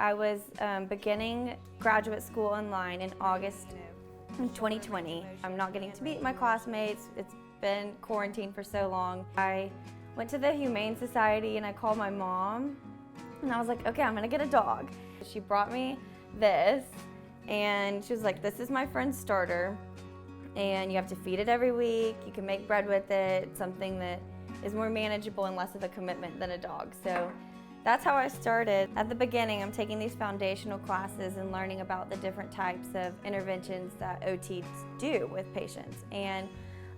I was beginning graduate school online in August 2020. I'm not getting to meet my classmates. It's been quarantined for so long. I went to the Humane Society and I called my mom and I was like, okay, I'm gonna get a dog. She brought me this and she was like, this is my friend's starter and you have to feed it every week. You can make bread with it. It's something that is more manageable and less of a commitment than a dog. So that's how I started. At the beginning, I'm taking these foundational classes and learning about the different types of interventions that OTs do with patients. And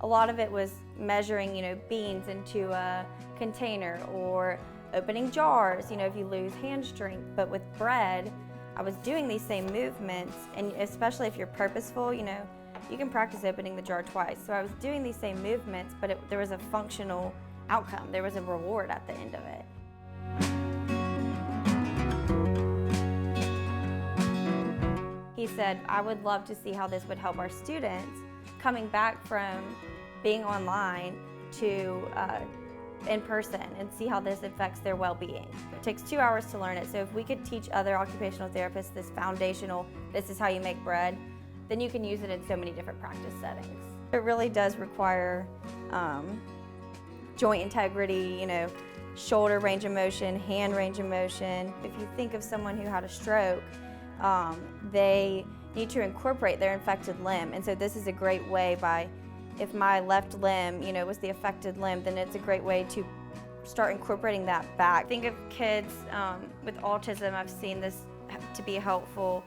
a lot of it was measuring, beans into a container or opening jars, if you lose hand strength. But with bread, I was doing these same movements, and especially if you're purposeful, you can practice opening the jar twice. So I was doing these same movements, but there was a functional outcome. There was a reward at the end of it. He said, I would love to see how this would help our students coming back from being online to in person and see how this affects their well-being. It takes 2 hours to learn it, so if we could teach other occupational therapists this foundational, this is how you make bread, then you can use it in so many different practice settings. It really does require joint integrity, shoulder range of motion, hand range of motion. If you think of someone who had a stroke, they need to incorporate their infected limb. And so this is a great way if my left limb, was the affected limb, then it's a great way to start incorporating that back. Think of kids with autism, I've seen this to be helpful.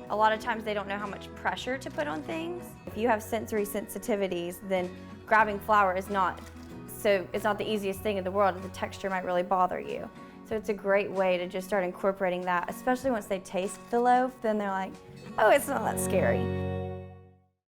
A lot of times they don't know how much pressure to put on things. If you have sensory sensitivities, then grabbing flour it's not the easiest thing in the world, and the texture might really bother you. So it's a great way to just start incorporating that, especially once they taste the loaf, then they're like, oh, it's not that scary.